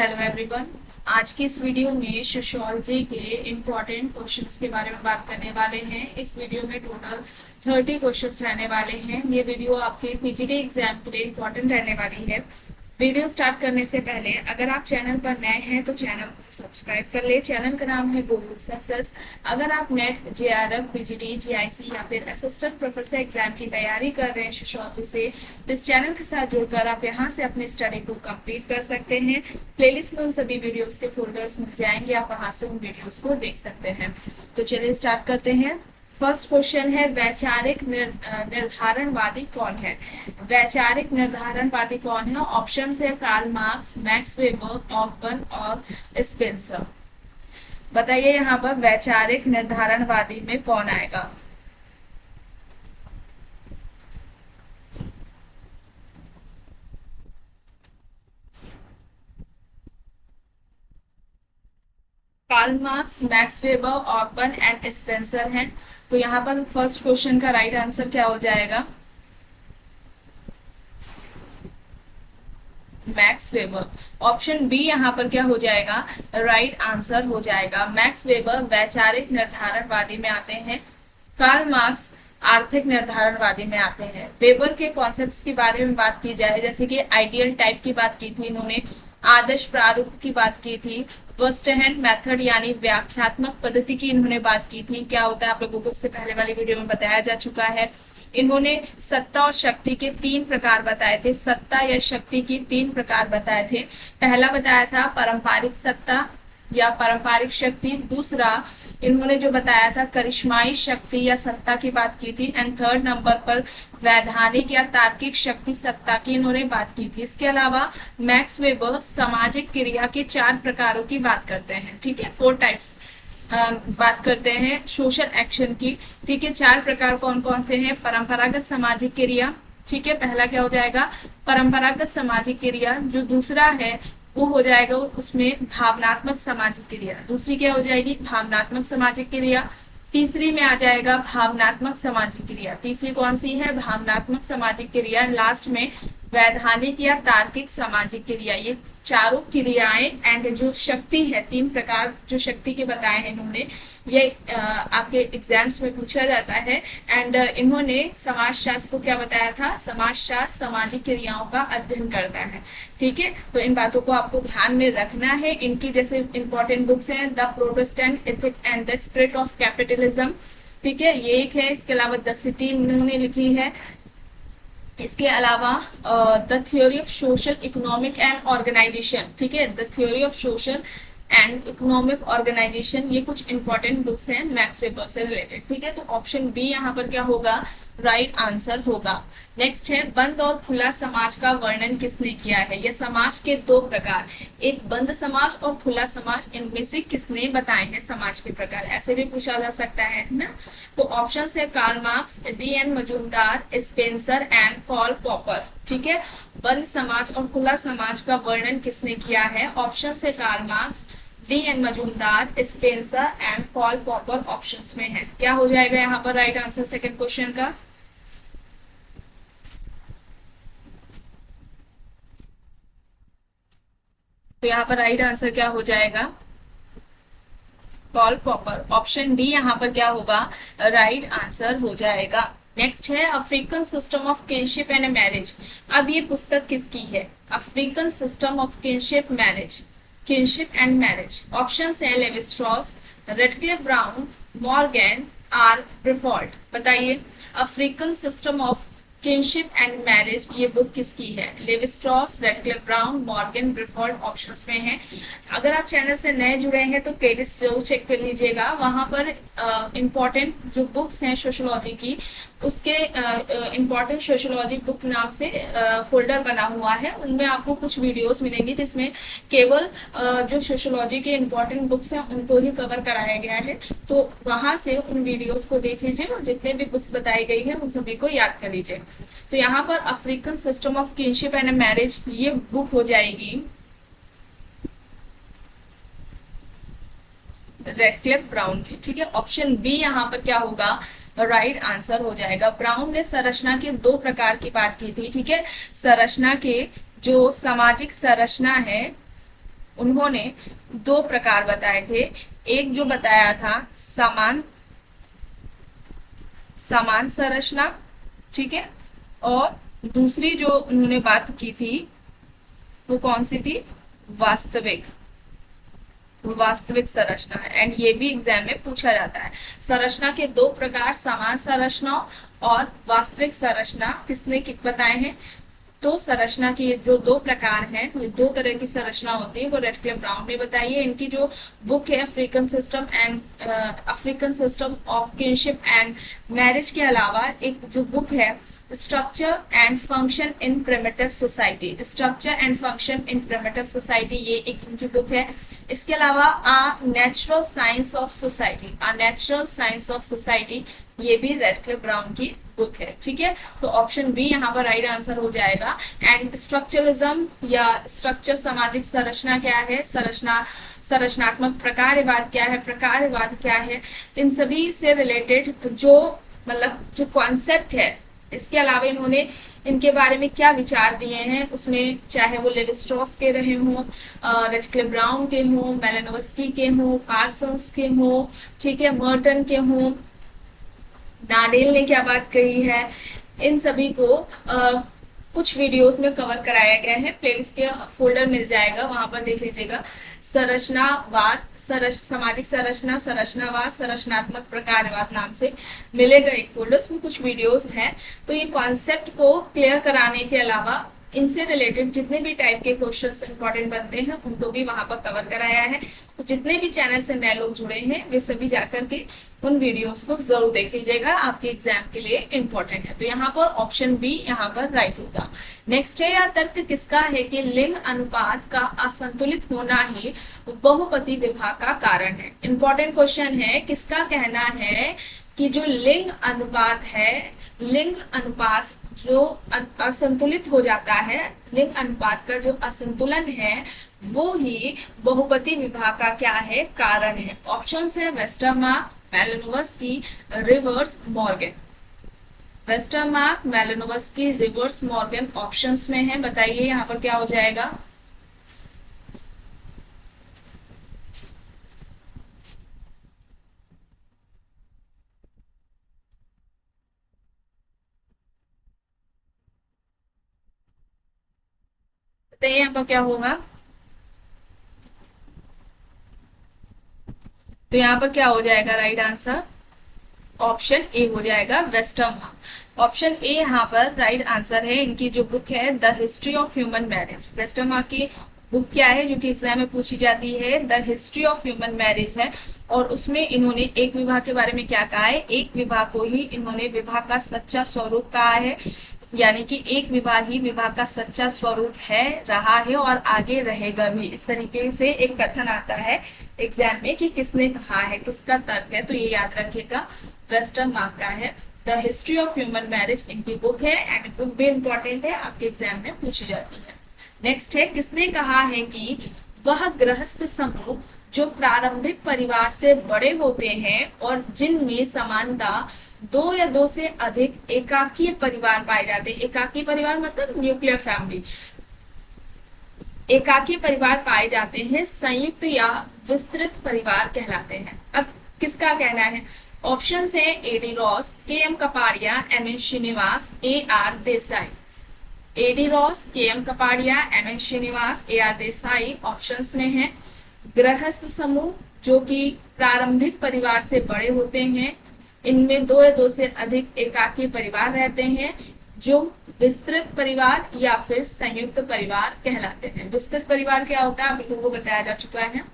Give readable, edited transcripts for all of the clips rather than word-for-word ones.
Hello everyone. आज की इस वीडियो में सोशियोलॉजी के इम्पोर्टेंट क्वेश्चंस के बारे में बात करने वाले हैं। इस वीडियो में टोटल 30 क्वेश्चंस रहने वाले हैं। ये वीडियो आपके पीजीडी एग्जाम के लिए इम्पोर्टेंट रहने वाली है। वीडियो स्टार्ट करने से पहले अगर आप चैनल पर नए हैं तो चैनल को सब्सक्राइब कर ले। चैनल का नाम है गोलू सक्सेस। अगर आप नेट जेआरएफ पीजीडी जीआईसी या फिर असिस्टेंट प्रोफेसर एग्जाम की तैयारी कर रहे हैं सोशियोलॉजी से, तो इस चैनल के साथ जुड़कर आप यहां से अपनी स्टडी को कंप्लीट कर सकते हैं। प्लेलिस्ट में उन सभी वीडियोस के फोल्डर्स मिल जाएंगे, आप वहां से उन वीडियोस को देख सकते हैं। तो चलिए स्टार्ट करते हैं। फर्स्ट क्वेश्चन है, वैचारिक निर्धारणवादी कौन है? वैचारिक निर्धारणवादी कौन है? ऑप्शन है कार्ल मार्क्स, मैक्स वेबर, ऑकन और स्पेंसर। बताइए यहाँ पर वैचारिक निर्धारणवादी में कौन आएगा? कार्ल मार्क्स, मैक्स वेबर, ऑकन एंड स्पेंसर हैं। तो यहाँ पर फर्स्ट क्वेश्चन का राइट आंसर क्या हो जाएगा? Max weber. ऑप्शन बी यहाँ पर क्या हो जाएगा? राइट आंसर हो जाएगा। मैक्स वेबर वैचारिक निर्धारणवादी में आते हैं, कार्ल मार्क्स आर्थिक निर्धारणवादी में आते हैं। वेबर के कॉन्सेप्ट्स के बारे में बात की जाए, जैसे कि आइडियल टाइप की बात की थी इन्होंने, आदर्श प्रारूप की बात की थी, वेस्टहैंड मेथड यानी व्याख्यात्मक पद्धति की इन्होंने बात की थी। क्या होता है आप लोगों को इससे पहले वाली वीडियो में बताया जा चुका है। इन्होंने सत्ता और शक्ति के 3 प्रकार बताए थे। सत्ता या शक्ति की 3 प्रकार बताए थे। पहला बताया था पारंपरिक सत्ता या पारंपरिक शक्ति। दूसरा इन्होंने जो बताया था करिश्माई शक्ति या सत्ता की बात की थी। एंड थर्ड नंबर पर वैधानिक या तार्किक शक्ति सत्ता की इन्होंने बात की थी। इसके अलावा मैक्स वेबर सामाजिक क्रिया के 4 प्रकारों की बात करते हैं। ठीक है, 4 टाइप्स बात करते हैं सोशल एक्शन की। ठीक है, 4 प्रकार कौन कौन से हैं? परंपरागत सामाजिक क्रिया। ठीक है, पहला क्या हो जाएगा? परंपरागत सामाजिक क्रिया। जो दूसरा है वो हो जाएगा उसमें भावनात्मक सामाजिक क्रिया। दूसरी क्या हो जाएगी? भावनात्मक सामाजिक क्रिया। तीसरी में आ जाएगा भावनात्मक सामाजिक क्रिया। तीसरी कौन सी है? भावनात्मक सामाजिक क्रिया। लास्ट में वैधानिक या तार्किक सामाजिक क्रिया। ये चारों क्रियाएं एंड जो शक्ति है, 3 प्रकार जो शक्ति के बताए हैं इन्होंने, ये आपके एग्जाम्स में पूछा जाता है। एंड इन्होंने समाजशास्त्र को क्या बताया था? समाजशास्त्र सामाजिक क्रियाओं का अध्ययन करता है। ठीक है, तो इन बातों को आपको ध्यान में रखना है। इनकी जैसे इंपॉर्टेंट बुक्स हैं the Protestant ethic and the spirit of capitalism. ठीक है, ये एक है। इसके अलावा द सिटी इन्होंने लिखी है। इसके अलावा the theory of social economic and organization. ठीक है, the theory of social and economic organization, ये कुछ इंपॉर्टेंट बुक्स हैं मैक्स वेबर से रिलेटेड। ठीक है, तो ऑप्शन बी यहाँ पर क्या होगा? राइट आंसर होगा। नेक्स्ट है, बंद और खुला समाज का वर्णन किसने किया है? ये समाज के 2 प्रकार, एक बंद समाज और खुला समाज, इनमें से किसने बताए हैं समाज के प्रकार? ऐसे भी पूछा जा सकता है ना। तो ऑप्शन है Karl Marx, D N. Majumdar, Spencer and Paul Popper. ठीक है, बंद समाज और खुला समाज का वर्णन किसने किया है? ऑप्शन है Karl Marx, D N. Majumdar, Spencer and Paul Popper options में है। क्या हो जाएगा यहाँ पर राइट आंसर सेकंड क्वेश्चन का? तो यहाँ पर राइट आंसर क्या हो जाएगा? Paul popper. ऑप्शन डी यहाँ पर क्या होगा? राइट आंसर हो जाएगा। नेक्स्ट है, African system of kinship and marriage. अब ये पुस्तक किसकी है? African system of kinship marriage, kinship and marriage. Option है Levi Strauss, Radcliffe Brown, Morgan or Briffault. बताइए, African system of kinship and marriage ये बुक किसकी है? Levi Strauss, Radcliffe Brown, Morgan Briffault options में है। अगर आप चैनल से नए जुड़े हैं तो प्लेलिस्ट जरूर चेक कर लीजिएगा। वहां पर इम्पोर्टेंट जो बुक्स हैं सोशियोलॉजी की, उसके इम्पोर्टेंट सोशियोलॉजी बुक नाम से फोल्डर बना हुआ है। उनमें आपको कुछ वीडियोस मिलेंगी जिसमें केवल जो सोशियोलॉजी के इम्पोर्टेंट बुक्स हैं उनको ही कवर कराया गया है। तो वहां से उन वीडियोस को देख लीजिए और जितने भी बुक्स बताई गई है उन सभी को याद कर लीजिए। तो यहाँ पर African system of kinship and marriage ये बुक हो जाएगी रेडक्लिफ ब्राउन की। ठीक है, ऑप्शन बी यहाँ पर क्या होगा? राइट आंसर हो जाएगा। ब्राउन ने संरचना के 2 प्रकार की बात की थी। ठीक है, संरचना के जो सामाजिक संरचना है उन्होंने दो प्रकार बताए थे। एक जो बताया था समान संरचना, ठीक है, और दूसरी जो उन्होंने बात की थी वो कौन सी थी, वास्तविक वास्तविक संरचना। एंड ये भी एग्जाम में पूछा जाता है। संरचना के दो प्रकार, समान संरचना और वास्तविक संरचना, किसने बताए हैं। तो संरचना के जो दो प्रकार हैं, ये दो तरह की संरचना होती है, वो रेडक्लिफ ब्राउन ने बताई है। इनकी जो बुक है African system of kinship and marriage के अलावा एक जो बुक है structure and function in primitive society, ये एक इनकी बुक है। इसके अलावा नेचुरल साइंस ऑफ सोसाइटी, ये भी रेडक्लिफ ब्राउन की बुक है, ठीक है। तो ऑप्शन बी यहाँ पर राइट आंसर हो जाएगा। एंड स्ट्रक्चरलिज्म या स्ट्रक्चर, सामाजिक संरचना क्या है, संरचनात्मक प्रकारवाद क्या है, इन सभी से रिलेटेड जो कॉन्सेप्ट है, इसके अलावा इन्होंने इनके बारे में क्या विचार दिए हैं, उसमें चाहे वो लेवी स्ट्रॉस के रहे हों, रेडक्लिफ ब्राउन के हों, मेलानोव्स्की के हों, पार्सन्स के हों, ठीक है, मर्टन के हों, नाडेल ने क्या बात कही है, इन सभी को कुछ वीडियोस में कवर कराया गया है। प्लेलिस्ट के फोल्डर मिल जाएगा, वहां पर देख लीजिएगा। सामाजिक संरचना, संरचनावाद, संरचनात्मक प्रकारवाद नाम से मिलेगा एक फोल्डर, उसमें कुछ वीडियोस हैं। तो ये कॉन्सेप्ट को क्लियर कराने के अलावा इनसे रिलेटेड जितने भी टाइप के क्वेश्चंस इंपॉर्टेंट बनते हैं उनको भी वहां पर कवर कराया है। तो जितने भी चैनल से नए लोग जुड़े हैं वे सभी जाकर के उन वीडियोस को जरूर देख लीजिएगा, आपके एग्जाम के लिए इंपॉर्टेंट है। तो यहाँ पर ऑप्शन बी यहाँ पर राइट होगा। नेक्स्ट है, यह तर्क किसका है कि लिंग अनुपात का असंतुलित होना ही बहुपति विवाह का कारण है। इंपॉर्टेंट क्वेश्चन है, किसका कहना है कि जो लिंग अनुपात जो असंतुलित हो जाता है, लिंग अनुपात का जो असंतुलन है वो ही बहुपति विवाह का क्या है, कारण है। ऑप्शंस है Westermarck, Malinowski, Rivers Morgan. Westermarck, Malinowski, Rivers Morgan options में है। बताइए यहाँ पर क्या हो जाएगा। बताइए यहाँ पर क्या होगा। तो यहाँ पर क्या हो जाएगा राइट आंसर, ऑप्शन ए हो जाएगा वेस्टरमार्क। ऑप्शन ए यहाँ पर राइट आंसर है। इनकी जो बुक है the history of human marriage, Westermarck की बुक क्या है जो कि एग्जाम में पूछी जाती है, the history of human marriage है। और उसमें इन्होंने एक विवाह के बारे में क्या कहा है, एक विवाह को ही इन्होंने विवाह का सच्चा स्वरूप कहा है, यानी कि एक विवाह ही विवाह का सच्चा स्वरूप है, रहा है और आगे रहेगा भी। इस तरीके से एक कथन आता है एग्जाम में कि किसने कहा है, किसका तर्क है। तो ये याद रखिएगा, वेस्टरमार्क का है the history of human marriage, इनकी बुक है। एंड बुक भी इंपॉर्टेंट है, आपके एग्जाम में पूछी जाती है। नेक्स्ट है, किसने कहा है कि वह गृहस्थ समूह जो प्रारंभिक परिवार से बड़े होते हैं और जिनमें समानता दो या दो से अधिक एकाकी परिवार पाए जाते हैं। एकाकी परिवार मतलब न्यूक्लियर फैमिली, एकाकी परिवार पाए जाते हैं, संयुक्त या विस्तृत परिवार कहलाते हैं। अब किसका कहना है, ऑप्शंस है AD Ross, K M Kapadia, M N Srinivas, A R Desai. AD Ross, K M Kapadia, M N Srinivas, A R Desai options में है। गृहस्थ समूह जो कि प्रारंभिक परिवार से बड़े होते हैं, इनमें दो या दो से अधिक एकाकी परिवार रहते हैं, जो विस्तृत परिवार या फिर संयुक्त परिवार कहलाते हैं। विस्तृत परिवार क्या होता है आप लोगों को बताया जा चुका है।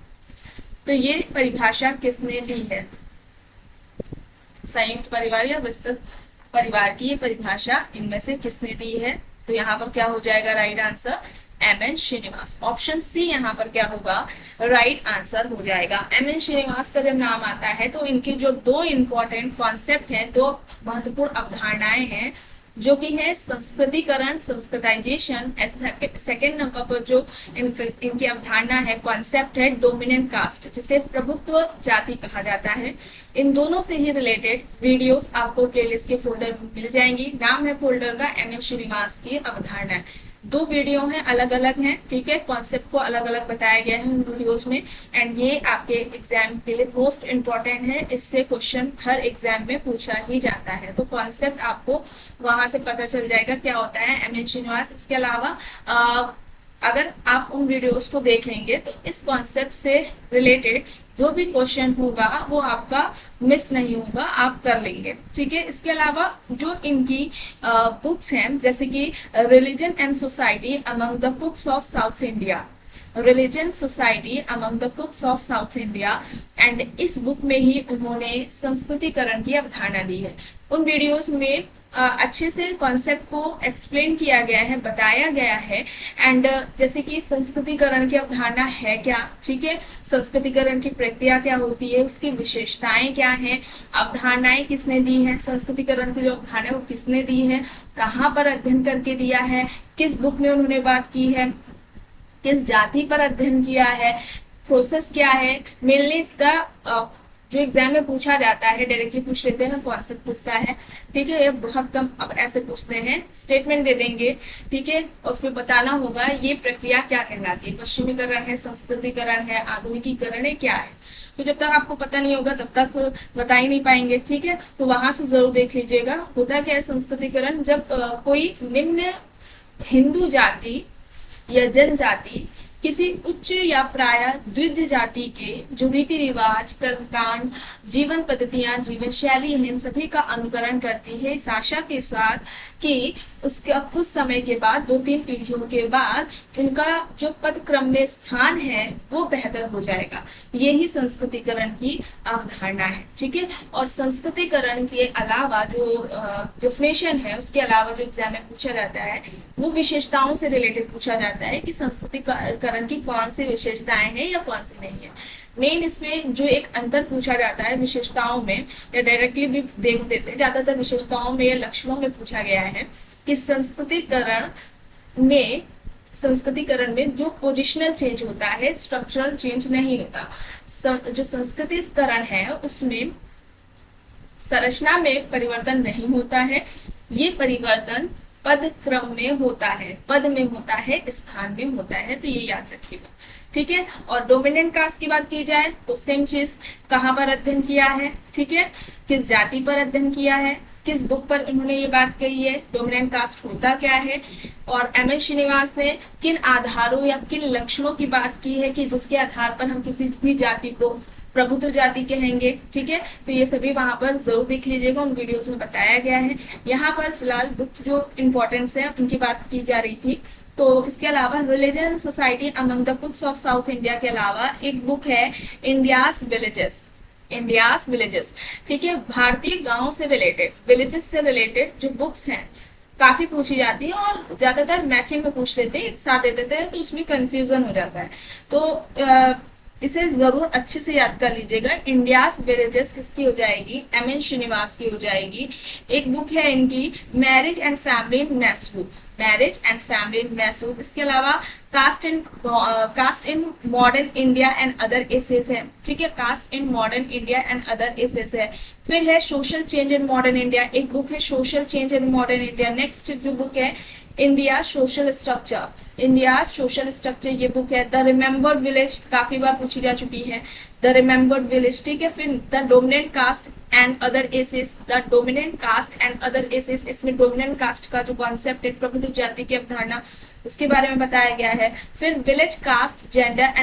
तो ये परिभाषा किसने दी है, संयुक्त परिवार या विस्तृत परिवार की ये परिभाषा इनमें से किसने दी है। तो यहाँ पर क्या हो जाएगा right answer, M N Srinivas. Option C यहाँ पर क्या होगा राइट आंसर हो जाएगा। एम एन श्रीनिवास का जब नाम आता है तो इनके जो दो इंपॉर्टेंट कॉन्सेप्ट हैं, दो महत्वपूर्ण अवधारणाएं हैं, जो कि है संस्कृतिकरण, संस्कृताइजेशन। सेकेंड नंबर पर जो इनकी अवधारणा है, कॉन्सेप्ट है डोमिनेंट कास्ट, जिसे प्रभुत्व जाति कहा जाता है। इन दोनों से ही रिलेटेड वीडियोस आपको प्लेलिस्ट के फोल्डर में मिल जाएंगी। नाम है फोल्डर का एम एन श्रीनिवास की अवधारणा। दो वीडियो हैं, अलग अलग हैं, ठीक है, कॉन्सेप्ट को अलग अलग बताया गया है उन वीडियोस में। एंड ये आपके एग्जाम के लिए मोस्ट इम्पॉर्टेंट है, इससे क्वेश्चन हर एग्जाम में पूछा ही जाता है। तो कॉन्सेप्ट आपको वहां से पता चल जाएगा क्या होता है एम एन श्रीनिवास। इसके अलावा अगर आप उन वीडियोस को देख लेंगे तो इस कॉन्सेप्ट से रिलेटेड जो भी क्वेश्चन होगा वो आपका मिस नहीं होगा, आप कर लेंगे, ठीक है। इसके अलावा जो इनकी बुक्स हैं, जैसे कि religion and society among the कुक्स of south India, religion society among the कुक्स of south India, and इस बुक में ही उन्होंने संस्कृतिकरण की अवधारणा दी है। उन वीडियोस में अच्छे से कॉन्सेप्ट को एक्सप्लेन किया गया है, बताया गया है। एंड जैसे कि संस्कृतिकरण की अवधारणा है क्या, ठीक है, संस्कृतिकरण की प्रक्रिया क्या होती है, उसकी विशेषताएं क्या हैं, अवधारणाएं किसने दी है, संस्कृतिकरण की जो अवधारणा है वो किसने दी है, कहाँ पर अध्ययन करके दिया है, किस बुक में उन्होंने बात की है, किस जाति पर अध्ययन किया है, प्रोसेस क्या है। मेनली इसका जो एग्जाम में पूछा जाता है, डायरेक्टली पूछ लेते हैं, कॉन्सेप्ट पूछता है, ठीक है, ये बहुत कम अब ऐसे पूछते हैं, स्टेटमेंट दे देंगे, ठीक है, और फिर बताना होगा ये प्रक्रिया क्या कहलाती है, पश्चिमीकरण है, संस्कृतिकरण है, आधुनिकीकरण है, क्या है। तो जब तक आपको पता नहीं होगा तब तक बता ही नहीं पाएंगे, ठीक है। तो वहां से जरूर देख लीजिएगा होता क्या है संस्कृतिकरण। जब कोई निम्न हिंदू जाति या जनजाति किसी उच्च या प्राय द्विज जाति के जो रीति रिवाज, कर्मकांड, जीवन पद्धतियां, जीवन शैली है, इन सभी का अनुकरण करती है, इस आशा के साथ कि उसके कुछ समय के बाद, 2-3 पीढ़ियों के बाद उनका जो पद क्रम में स्थान है वो बेहतर हो जाएगा। यही संस्कृतिकरण की अवधारणा है, ठीक है। और संस्कृतिकरण के अलावा जो डेफिनेशन है, उसके अलावा जो एग्जाम में पूछा जाता है वो विशेषताओं से रिलेटेड पूछा जाता है कि संस्कृतिकरण की कौन सी विशेषताएं हैं या कौन सी नहीं है। मेन इसमें जो एक अंतर पूछा जाता है विशेषताओं में, या डायरेक्टली भी देख देते हैं, ज्यादातर विशेषताओं में या लक्षणों में पूछा गया है कि संस्कृतिकरण में जो पोजिशनल चेंज होता है, स्ट्रक्चरल चेंज नहीं होता। जो संस्कृतिकरण है उसमें संरचना में परिवर्तन नहीं होता है, ये परिवर्तन पद क्रम में होता है, पद में होता है, स्थान में होता है, तो ये याद रखिएगा, ठीक है। और डोमिनेंट कास्ट की बात की जाए तो सेम चीज, कहाँ पर अध्ययन किया है, ठीक है, किस जाति पर अध्ययन किया है, किस बुक पर उन्होंने ये बात कही है, डोमिनेंट कास्ट होता क्या है, और एम एन श्रीनिवास ने किन आधारों या किन लक्षणों की बात की है कि जिसके आधार पर हम किसी भी जाति को प्रभुत्व जाति कहेंगे, ठीक है। तो ये सभी वहां पर जरूर देख लीजिएगा, उन वीडियोस में बताया गया है। यहाँ पर फिलहाल बुक जो इम्पोर्टेंस है उनकी बात की जा रही थी। तो इसके अलावा religion society among the कुक्स of south India के अलावा एक बुक है इंडियाज विलेजेस, ठीक है, भारतीय गांव से रिलेटेड, विलेजेस से रिलेटेड जो बुक्स हैं काफी पूछी जाती है और ज्यादातर मैचिंग में पूछ लेते हैं, एक साथ दे देते हैं, तो उसमें कंफ्यूजन हो जाता है। तो इसे जरूर अच्छे से याद कर लीजिएगा। इंडियाज विलेजेस किसकी हो जाएगी, एम एन श्रीनिवास की हो जाएगी। एक बुक है इनकी marriage and family in Mysore, इसके अलावा caste in modern India and other essays है, ठीक है, caste in modern India and other essays है। फिर है social change in modern India, एक बुक है social change in modern India. Next जो बुक है इंडिया सोशल स्ट्रक्चर, ये बुक है। द रिमेम्बर्ड विलेज काफी बार पूछी जा चुकी है, द रिमेम्बर्ड विलेज, ठीक है। फिर the dominant caste and other essays, इसमें डोमिनेंट कास्ट का जो कॉन्सेप्ट है, प्रभुत्व जाति की अवधारणा, उसके बारे में बताया गया है। फिर village caste gender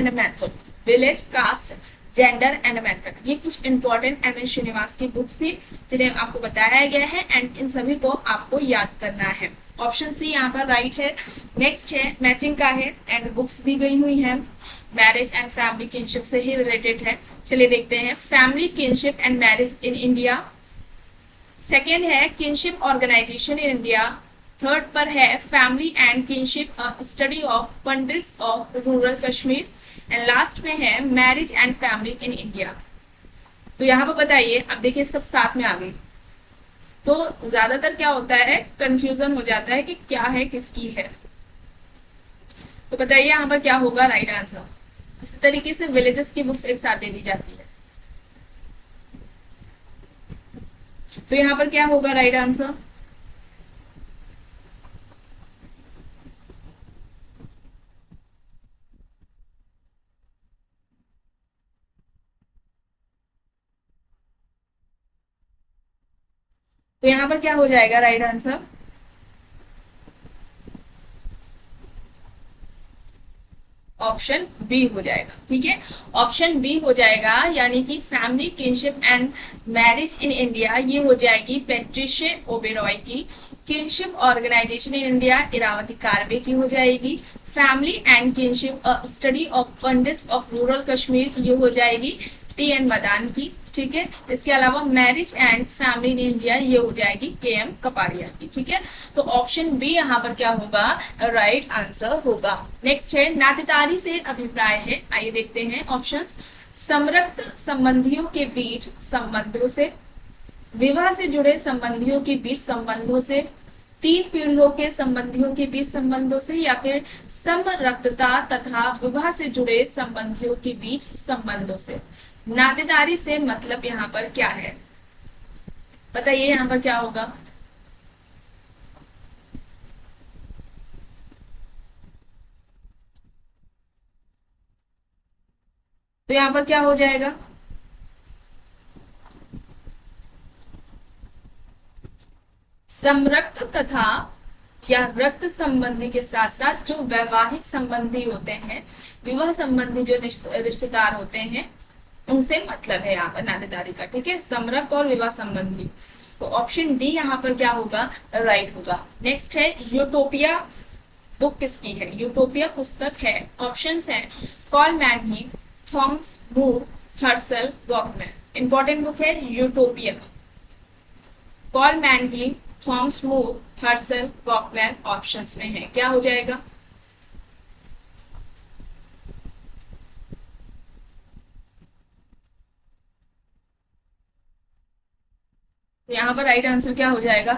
and method, ये कुछ इंपॉर्टेंट एम एन श्रीनिवास की बुक्स थी जिन्हें आपको बताया गया है एंड इन सभी को आपको याद करना है। ऑप्शन सी यहाँ पर राइट है। नेक्स्ट है मैचिंग का है एंड बुक्स दी गई हुई है, मैरिज एंड फैमिली किनशिप से ही रिलेटेड है। चलिए देखते हैं, family kinship and marriage in India. Second है kinship organisation in India. Third पर है family and kinship study of pandits of rural Kashmir. And last में है marriage and family in India. तो यहाँ पर बताइए, अब देखिए सब साथ में आ गई, तो ज्यादातर क्या होता है, कंफ्यूजन हो जाता है कि क्या है किसकी है। तो बताइए यहाँ पर क्या होगा राइट आंसर। इसी तरीके से विलेजेस की बुक्स एक साथ दे दी जाती है, तो यहाँ पर क्या होगा राइट आंसर। तो यहाँ पर क्या हो जाएगा राइट आंसर? ऑप्शन बी हो जाएगा। ठीक है, ऑप्शन बी हो जाएगा, यानी कि family kinship and marriage in India, ये हो जाएगी पेट्रिशे ओबेरॉय की। Kinship organisation in India Irawati Karve की हो जाएगी। Family and kinship study of pandits of rural Kashmir, ये हो जाएगी टी.एन. मदान की। ठीक है, इसके अलावा marriage and family in India, ये हो जाएगी के.एम. कपाड़िया की। ठीक है, तो ऑप्शन बी यहाँ पर क्या होगा? राइट आंसर होगा। नेक्स्ट है नातेदारी से अभिप्राय है, आइए देखते हैं ऑप्शंस। समरक्त संबंधियों के बीच संबंधों से, विवाह से जुड़े संबंधियों के बीच संबंधों से, तीन पीढ़ियों के संबंधियों के बीच संबंधों से, या फिर समरक्तता तथा विवाह से जुड़े संबंधियों के बीच संबंधों से। नातेदारी से मतलब यहाँ पर क्या है, बताइए यहाँ पर क्या होगा? तो यहाँ पर क्या हो जाएगा? समरक्त तथा या रक्त संबंधी के साथ साथ जो वैवाहिक संबंधी होते हैं, विवाह संबंधी जो रिश्तेदार होते हैं, उनसे मतलब है यहाँ पर नातेदारी का। ठीक है, समरक्त और विवाह संबंधी। तो ऑप्शन डी यहाँ पर क्या होगा? राइट होगा। नेक्स्ट है यूटोपिया बुक किसकी है? यूटोपिया पुस्तक है, ऑप्शंस है कॉलमैन, थॉमस मूर, हर्सल, गॉफमैन। इंपॉर्टेंट बुक है यूटोपिया। कॉलमैन, थॉमस मूर, हर्सल, गॉफमैन ऑप्शंस में है, क्या हो जाएगा? तो यहाँ पर राइट आंसर क्या हो जाएगा?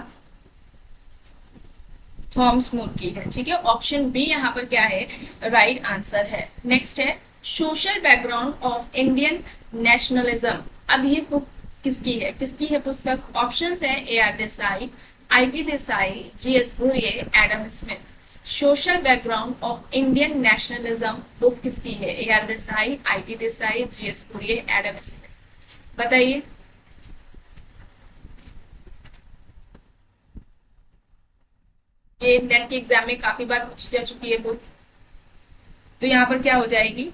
थॉमस मूर की है। ठीक है, ऑप्शन बी यहाँ पर क्या है? राइट आंसर है। नेक्स्ट है social background of Indian nationalism. अब ये बुक किसकी है? किसकी है पुस्तक? ऑप्शंस है AR. Desai, IP. Desai, GS. Ghurye, Adam Smith. Social background of Indian nationalism book किसकी है? AR. Desai, IP. Desai, GS. Ghurye, Adam Smith. बताइए। ये नेट के एग्जाम में काफी बार पूछी जा चुकी है बुक। तो यहाँ पर क्या हो जाएगी?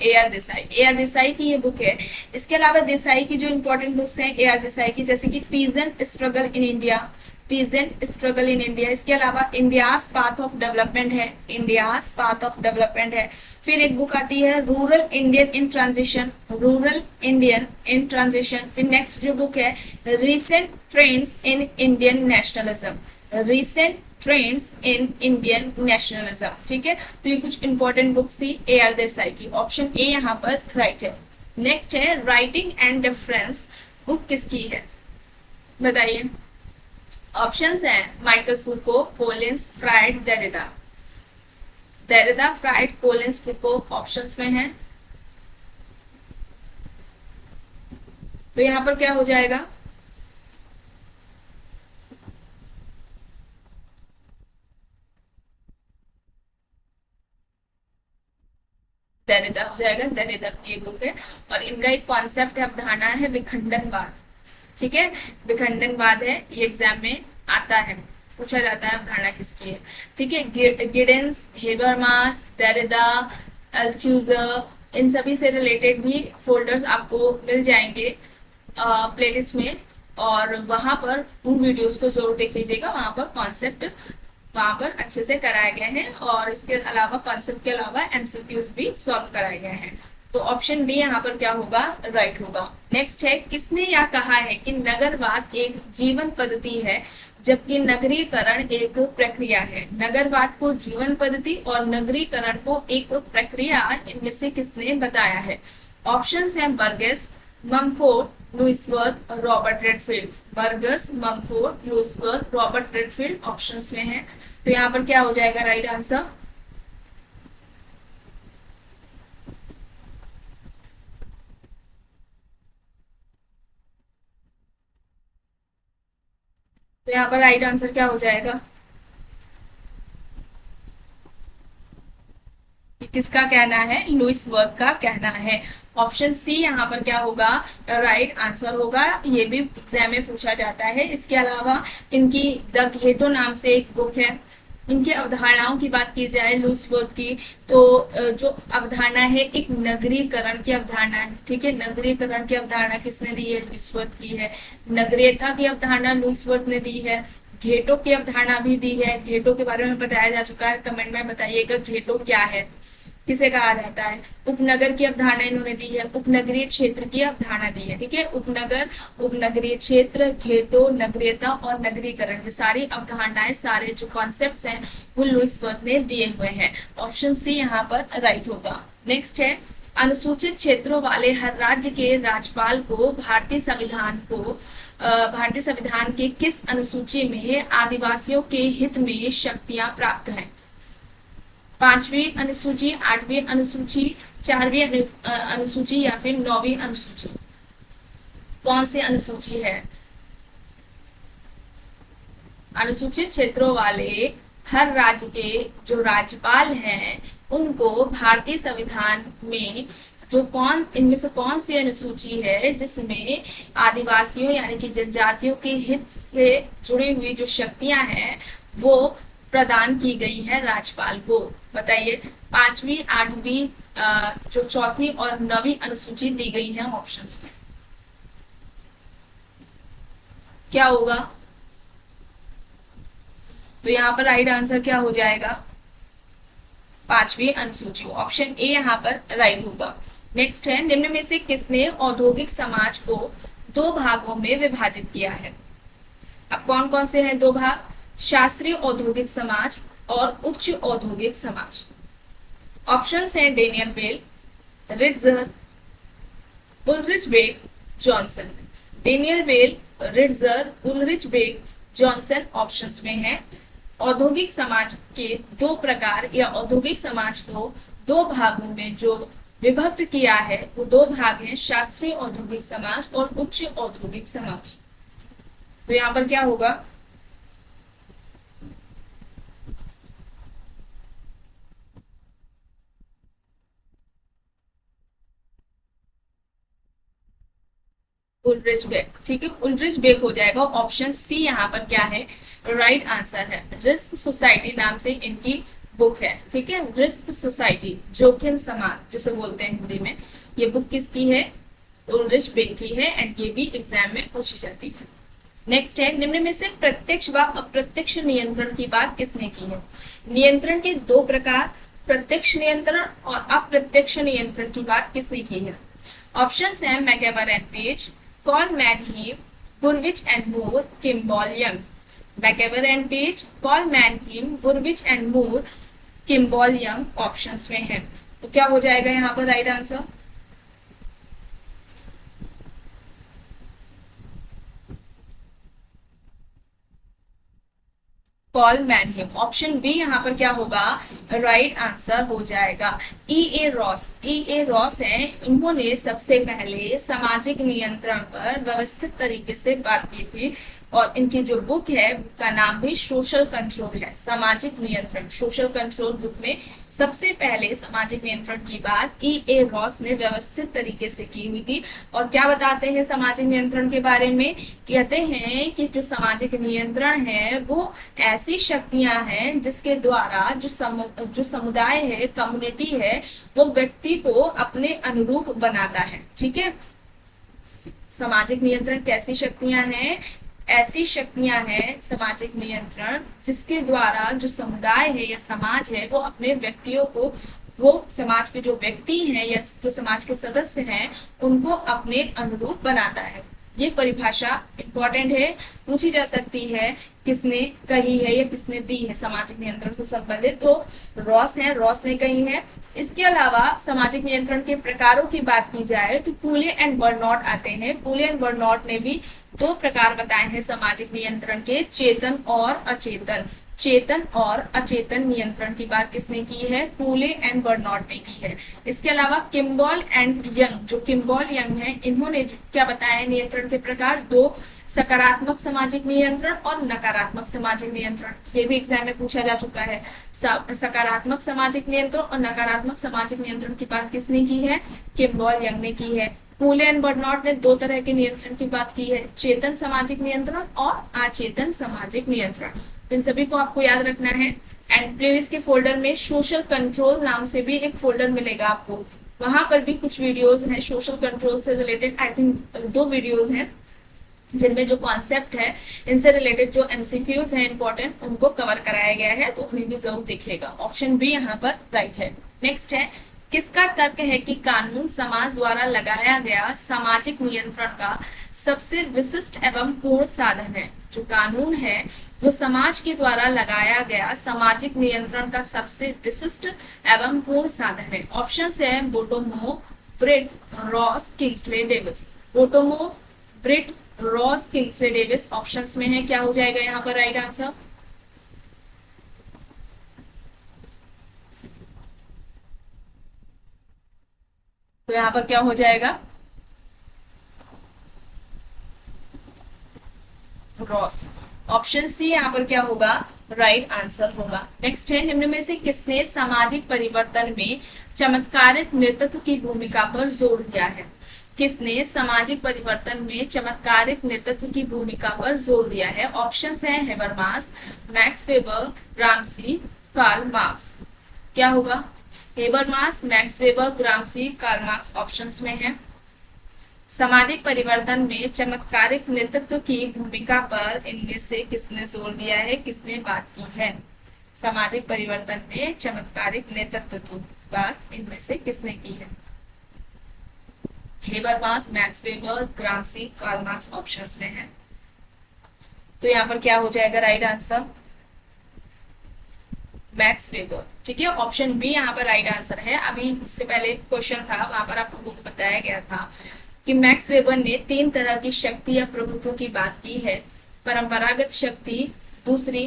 ए.आर. देसाई। ए.आर. देसाई की ये बुक है। इसके अलावा देसाई की जो इंपॉर्टेंट बुक्स हैं ए.आर. देसाई की, जैसे कि peasant struggle in India, peasant struggle in India. इसके अलावा इंडियाज पाथ ऑफ डेवलपमेंट है, इंडियाज पाथ ऑफ डेवलपमेंट है। फिर एक बुक आती है rural Indian in transition, rural Indian in transition. फिर नेक्स्ट जो बुक है recent trends in Indian nationalism, recent trends in Indian nationalism. ठीक है, तो ये कुछ इंपॉर्टेंट बुक्स थी ए.आर. देसाई की। ऑप्शन ए यहाँ पर राइट है। नेक्स्ट है राइटिंग एंड डिफरेंस बुक किसकी है? बताइए। ऑप्शंस हैं Michael Foucault, Collins, Freud, Derrida. Derrida, Freud, Collins, Foucault options में है। तो यहाँ पर क्या हो जाएगा? दैनिता हो जाएगा। दैनिता की बुक है और इनका एक कॉन्सेप्ट है, अवधारणा है विखंडनवाद। ठीक है, विखंडनवाद है, ये एग्जाम में आता है, पूछा जाता है अवधारणा किसकी है। ठीक है, गिडेंस, हेबरमास, देरिदा, अल्थ्यूजर, इन सभी से रिलेटेड भी फोल्डर्स आपको मिल जाएंगे प्लेलिस्ट में, और वहां पर उन वीडियोस को जरूर देख लीजिएगा। वहां पर कॉन्सेप्ट वहां पर अच्छे से कराए गए हैं, और इसके अलावा कॉन्सेप्ट के अलावा एमसीक्यूज भी सॉल्व कराए गए हैं। तो ऑप्शन डी यहाँ पर क्या होगा? राइट होगा। नेक्स्ट है किसने यह कहा है कि नगरवाद एक जीवन पद्धति है जबकि नगरीकरण एक प्रक्रिया है? नगरवाद को जीवन पद्धति और नगरीकरण को एक प्रक्रिया, इनमें से किसने बताया है? ऑप्शंस हैं Burgess, Mumford, Louis Wirth, Robert Redfield. Burgess, Mumford, Louis Wirth, Robert Redfield options में है। तो यहाँ पर क्या हो जाएगा राइट आंसर? तो यहाँ पर राइट आंसर क्या हो जाएगा? किसका कहना है? लुइस वर्थ का कहना है। ऑप्शन सी यहाँ पर क्या होगा, राइट आंसर होगा। ये भी एग्जाम में पूछा जाता है। इसके अलावा इनकी द घेटो नाम से एक बुक है। इनकी अवधारणाओं की बात की जाए लुईस वर्थ की, तो जो अवधारणा है एक नगरीकरण की अवधारणा है। ठीक है, नगरीकरण की अवधारणा किसने दी है, लुईस वर्थ की है। नगरीयता की अवधारणा लुईस वर्थ ने दी है। घेटो की अवधारणा भी दी है। घेटो के बारे में बताया जा चुका है, कमेंट में बताइएगा घेटो क्या है, किसे कहा जाता है। उपनगर की अवधारणा इन्होंने दी है। उपनगरीय क्षेत्र की अवधारणा दी है। ठीक है, उपनगर, उपनगरीय क्षेत्र, घेटो, नगरीयता और नगरीकरण, ये सारी अवधारणाएं, सारे जो कॉन्सेप्ट्स हैं वो लुईस वर्थ ने दिए हुए हैं। ऑप्शन सी यहाँ पर राइट होगा। नेक्स्ट है, अनुसूचित क्षेत्रों वाले हर राज्य के राज्यपाल को भारतीय संविधान के किस अनुसूची में आदिवासियों के हित में शक्तियां प्राप्त हैं। 5वीं अनुसूची, 8वीं अनुसूची, 4वीं अनुसूची या फिर 9वीं अनुसूची, कौन सी अनुसूची है। अनुसूचित क्षेत्रों वाले हर राज्य के जो राज्यपाल हैं उनको भारतीय संविधान में इनमें से कौन सी अनुसूची है जिसमें आदिवासियों यानी कि जनजातियों के हित से जुड़ी हुई जो शक्तियां हैं वो प्रदान की गई है राज्यपाल को, बताइए। 5वीं, 8वीं, जो 4थी और 9वीं अनुसूची दी गई है ऑप्शंस में, क्या होगा। तो यहाँ पर राइट आंसर क्या हो जाएगा, 5वीं अनुसूची, ऑप्शन ए यहाँ पर राइट होगा। नेक्स्ट है, निम्न में से किसने औद्योगिक समाज को 2 भागों में विभाजित किया है। अब कौन कौन से हैं 2 भाग, शास्त्रीय औद्योगिक समाज और उच्च औद्योगिक समाज। ऑप्शंस हैं Daniel Bell, Ritzer, Ulrich Beck, Johnson. Daniel Bell, Ritzer, Ulrich Beck, Johnson options में है। औद्योगिक समाज के 2 प्रकार या औद्योगिक समाज को 2 भागों में जो विभक्त किया है वो 2 भाग हैं, शास्त्रीय औद्योगिक समाज और उच्च औद्योगिक समाज। तो यहाँ पर क्या होगा, उलरिच बेक। ठीक है, उलरिच बेक हो जाएगा। ऑप्शन सी यहाँ पर क्या है, राइट आंसर है। रिस्क सोसाइटी नाम से इनकी बुक है। ठीक है, रिस्क सोसाइटी, जोखिम समाज जिसे बोलते हैं हिंदी में, ये बुक किसकी है, उलरिच बेक की है एंड ये भी एग्जाम में पूछी जाती है। नेक्स्ट है, निम्न में से प्रत्यक्ष व अप्रत्यक्ष नियंत्रण की बात किसने की है। नियंत्रण के 2 प्रकार, प्रत्यक्ष नियंत्रण और अप्रत्यक्ष नियंत्रण की बात किसने की है। ऑप्शंस हैं MacIver and Page, Karl Mannheim, Gurvitch and Moore, Kimball Young. MacIver and Page, Karl Mannheim, Gurvitch and Moore, Kimball Young options में है। तो क्या हो जाएगा यहाँ पर right answer, Karl Mannheim, option B यहाँ पर क्या होगा, राइट आंसर हो जाएगा। E.A. रॉस हैं, इन्होंने सबसे पहले सामाजिक नियंत्रण पर व्यवस्थित तरीके से बात की थी और इनकी जो बुक है का नाम भी सोशल कंट्रोल है। सामाजिक नियंत्रण, सोशल कंट्रोल बुक में सबसे पहले सामाजिक नियंत्रण की बात E.A. रॉस ने व्यवस्थित तरीके से की हुई थी। और क्या बताते हैं सामाजिक नियंत्रण के बारे में, कहते हैं कि जो सामाजिक नियंत्रण है वो ऐसी शक्तियां हैं जिसके द्वारा जो समुदाय है, कम्युनिटी है, वो व्यक्ति को अपने अनुरूप बनाता है। ठीक है, सामाजिक नियंत्रण कैसी शक्तियां हैं, ऐसी शक्तियां हैं सामाजिक नियंत्रण जिसके द्वारा जो समुदाय है या समाज है वो अपने व्यक्तियों को, वो समाज के जो व्यक्ति हैं या जो समाज के सदस्य हैं उनको अपने अनुरूप बनाता है। ये परिभाषा इंपॉर्टेंट है, पूछी जा सकती है किसने कही है या किसने दी है सामाजिक नियंत्रण से संबंधित, तो रॉस ने कही है। इसके अलावा सामाजिक नियंत्रण के प्रकारों की बात की जाए तो कूले एंड बर्नॉट आते हैं। कूले एंड बर्नॉट ने भी 2 प्रकार बताए हैं सामाजिक नियंत्रण के, चेतन और अचेतन। चेतन और अचेतन नियंत्रण की बात किसने की है? कूले एंड बर्नौट ने की है। इसके अलावा किम्बॉल एंड यंग, जो किम्बॉल यंग है, इन्होंने क्या बताया है नियंत्रण के प्रकार? दो, सकारात्मक सामाजिक नियंत्रण और नकारात्मक सामाजिक नियंत्रण। ये भी एग्जाम में पूछा जा चुका है। सकारात्मक सामाजिक नियंत्रण और नकारात्मक सामाजिक नियंत्रण की बात किसने की है? किम्बॉल यंग ने की है। कूले एंड बर्नौट ने दो तरह के नियंत्रण की बात की है, चेतन सामाजिक नियंत्रण और अचेतन सामाजिक नियंत्रण। इन सभी को आपको याद रखना है। एंड प्लेलिस्ट के फोल्डर में सोशल कंट्रोल नाम से भी एक फोल्डर मिलेगा आपको, वहां पर भी कुछ वीडियोस हैं सोशल कंट्रोल से रिलेटेड। आई थिंक 2 वीडियोस हैं जिनमें जो कॉन्सेप्ट है इनसे रिलेटेड जो एमसीक्यूज हैं इंपॉर्टेंट, उनको कवर कराया गया है, तो उन्हें भी जरूर देखिएगा। ऑप्शन बी यहाँ पर राइट है। नेक्स्ट है, किसका तर्क है कि कानून समाज द्वारा लगाया गया सामाजिक नियंत्रण का सबसे विशिष्ट एवं पूर्ण साधन है? जो कानून है वो समाज के द्वारा लगाया गया सामाजिक नियंत्रण का सबसे विशिष्ट एवं पूर्ण साधन है। ऑप्शन है Bottomore, Britt, Ross, Kingsley Davis. Bottomore, Britt, Ross, Kingsley Davis options में है। क्या हो जाएगा यहाँ पर राइट आंसर? तो यहाँ पर क्या हो जाएगा? रॉस। ऑप्शन सी यहाँ पर क्या होगा? राइट आंसर होगा। नेक्स्ट है, निम्न में से किसने सामाजिक परिवर्तन में चमत्कारिक नेतृत्व की भूमिका पर जोर दिया है? किसने सामाजिक परिवर्तन में चमत्कारिक नेतृत्व की भूमिका पर जोर दिया है? ऑप्शंस हैं Habermas, Max Weber, Gramsci, Karl Marx. क्या होगा? Habermas, Max Weber, Gramsci, Karl Marx options में है। सामाजिक परिवर्तन में चमत्कारिक नेतृत्व की भूमिका पर इनमें से किसने जोर दिया है, किसने बात की है? सामाजिक परिवर्तन में चमत्कारिक नेतृत्व की बात इनमें से किसने की है? Habermas, Max Weber, Gramsci, Karl Marx options में है। तो यहाँ पर क्या हो जाएगा राइट आंसर? Max weber. ठीक है, ऑप्शन बी यहाँ पर राइट आंसर है। अभी इससे पहले क्वेश्चन था, वहां पर आप लोगों को बताया गया था कि मैक्स वेबर ने 3 तरह की शक्ति या प्रभुत्व की बात की है। परंपरागत शक्ति, दूसरी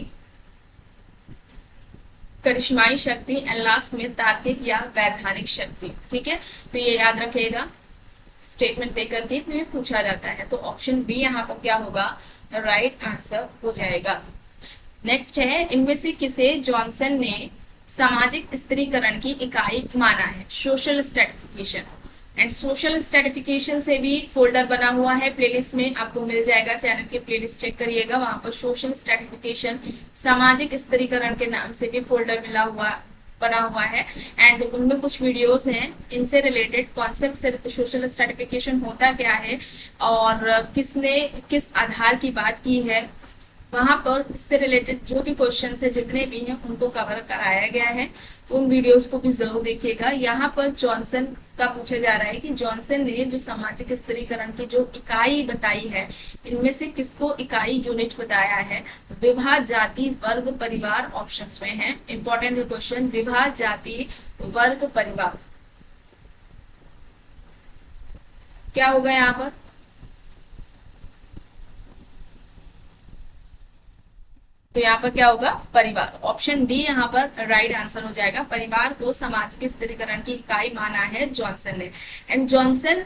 करिश्माई शक्ति, एंड लास्ट में तार्किक या वैधानिक शक्ति। ठीक है, तो ये याद रखिएगा, स्टेटमेंट देकर के में पूछा जाता है। तो ऑप्शन बी यहाँ पर क्या होगा? राइट आंसर हो जाएगा। नेक्स्ट है, इनमें से किसे जॉनसन ने सामाजिक स्त्रीकरण की इकाई माना है? Social stratification. And social stratification से भी फोल्डर बना हुआ है प्लेलिस्ट में, आपको मिल जाएगा, चैनल के प्लेलिस्ट चेक करिएगा, वहां पर सोशल स्ट्रैटिफिकेशन सामाजिक स्त्रीकरण के नाम से भी फोल्डर बना हुआ है। एंड उनमें कुछ वीडियोस हैं इनसे रिलेटेड, कॉन्सेप्ट से सोशल स्ट्रैटिफिकेशन होता क्या है और किसने किस आधार की बात की है, वहां पर इससे रिलेटेड जो भी क्वेश्चन है जितने भी हैं उनको कवर कराया गया है। तो उन वीडियोस को भी जरूर देखिएगा। यहाँ पर जॉनसन का पूछा जा रहा है कि जॉनसन ने जो सामाजिक स्त्रीकरण की जो इकाई बताई है, इनमें से किसको इकाई यूनिट बताया है? विवाह, जाति, वर्ग, परिवार ऑप्शंस में है। इंपॉर्टेंट क्वेश्चन, विवाह, जाति, वर्ग, परिवार। क्या होगा यहाँ पर? तो यहाँ पर क्या होगा? परिवार। ऑप्शन डी यहाँ पर राइट आंसर हो जाएगा। परिवार को सामाजिक स्त्रीकरण की इकाई माना है जॉनसन ने। एंड जॉनसन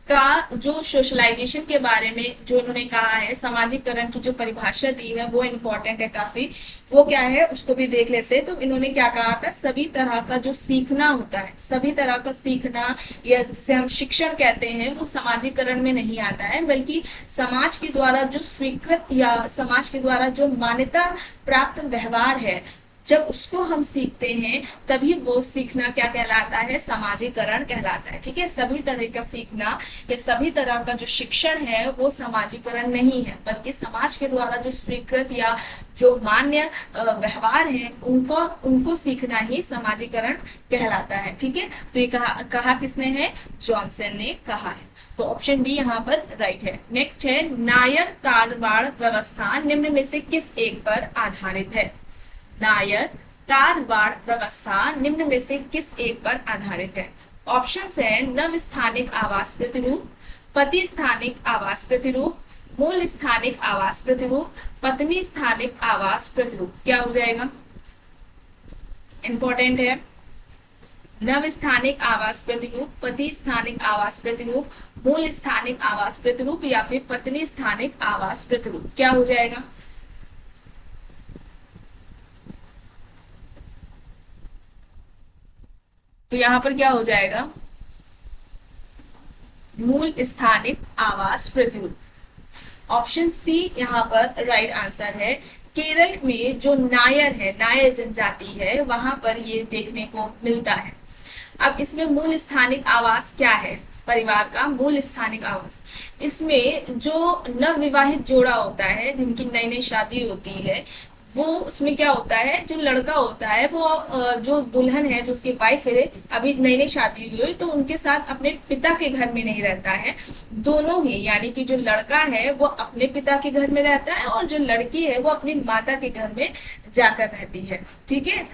का जो सोशलाइजेशन के बारे में जो इन्होंने कहा है, सामाजिकरण की जो परिभाषा दी है वो इम्पोर्टेंट है काफी। वो क्या है उसको भी देख लेते हैं। तो इन्होंने क्या कहा था? सभी तरह का जो सीखना होता है, सभी तरह का सीखना या जिसे हम शिक्षण कहते हैं, वो सामाजिकरण में नहीं आता है, बल्कि समाज के द्वारा जो स्वीकृत या समाज के द्वारा जो मान्यता प्राप्त व्यवहार है, जब उसको हम सीखते हैं तभी वो सीखना क्या कहलाता है? समाजीकरण कहलाता है। ठीक है, सभी तरह का सीखना या सभी तरह का जो शिक्षण है वो समाजीकरण नहीं है, बल्कि समाज के द्वारा जो स्वीकृत या जो मान्य व्यवहार है उनको सीखना ही समाजीकरण कहलाता है। ठीक है, तो ये कहा किसने है? जॉनसन ने कहा है। तो ऑप्शन डी यहाँ पर राइट है। नेक्स्ट है, नायर तारवाड़ व्यवस्था निम्न में से किस एक पर आधारित है? नायर तारवाड़ व्यवस्था निम्न में से किस एक पर आधारित है? ऑप्शंस है नव स्थानिक आवास प्रतिरूप, पति स्थानिक आवास प्रतिरूप, मूल स्थानिक आवास प्रतिरूप, पत्नी स्थानिक आवास प्रतिरूप। क्या हो जाएगा? इंपॉर्टेंट है। नव स्थानिक आवास प्रतिरूप, पति स्थानिक आवास प्रतिरूप, मूल स्थानिक आवास प्रतिरूप या फिर पत्नी स्थानिक आवास प्रतिरूप। क्या हो जाएगा? तो यहां पर क्या हो जाएगा? मूल स्थानिक आवास प्रतिरूप। ऑप्शन सी यहाँ पर राइट आंसर है। केरल में जो नायर है, नायर जनजाति है, वहां पर ये देखने को मिलता है। अब इसमें मूल स्थानिक आवास क्या है? परिवार का मूल स्थानिक आवास, इसमें जो नव विवाहित जोड़ा होता है, जिनकी नई नई शादी होती है, वो उसमें क्या होता है, जो लड़का होता है वो जो दुल्हन है, जो उसकी वाइफ है, अभी नई नई शादी हुई है, तो उनके साथ अपने पिता के घर में नहीं रहता है। दोनों ही, यानी कि जो लड़का है वो अपने पिता के घर में रहता है और जो लड़की है वो अपनी माता के घर में जाकर रहती है। ठीक है,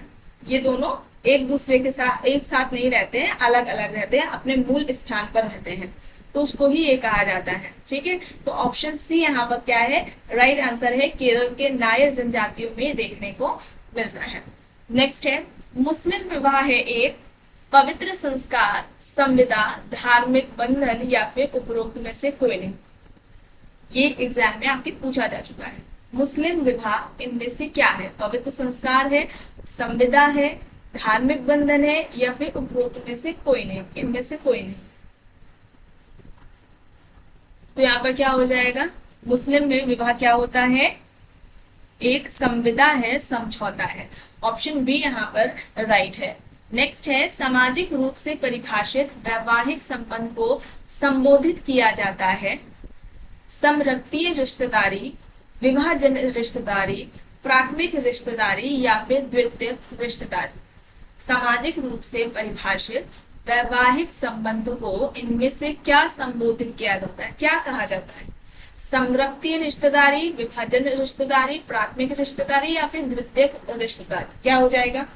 ये दोनों एक दूसरे के साथ एक साथ नहीं रहते हैं, अलग अलग रहते हैं, अपने मूल स्थान पर रहते हैं, तो उसको ही ये कहा जाता है। ठीक है, तो ऑप्शन सी यहाँ पर क्या है? राइट आंसर है। केरल के नायर जनजातियों में देखने को मिलता है। नेक्स्ट है, मुस्लिम विवाह है एक पवित्र संस्कार, संविदा, धार्मिक बंधन या फिर उपरोक्त में से कोई नहीं। ये एग्जाम में आपके पूछा जा चुका है। मुस्लिम विवाह इनमें से क्या है? पवित्र संस्कार है, संविदा है, धार्मिक बंधन है या फिर उपरोक्त में से कोई नहीं। इनमें से कोई नहीं। तो यहाँ पर क्या हो जाएगा? मुस्लिम में विवाह क्या होता है? एक संविदा है, समझौता है। ऑप्शन बी यहाँ पर राइट है। नेक्स्ट है, सामाजिक रूप से परिभाषित वैवाहिक संबंध को संबोधित किया जाता है। समरक्तीय रिश्तेदारी, विवाहजन रिश्तेदारी, प्राथमिक रिश्तेदारी या फिर द्वितीयक रिश्तेदारी। सामाजिक रूप से परिभाषित वैवाहिक संबंध को इनमें से क्या संबोधित किया जाता है, क्या कहा जाता है? समरक्तीय रिश्तेदारी, विभाजन रिश्तेदारी, प्राथमिक रिश्तेदारी या फिर द्वितीयक रिश्तेदारी। क्या हो जाएगा?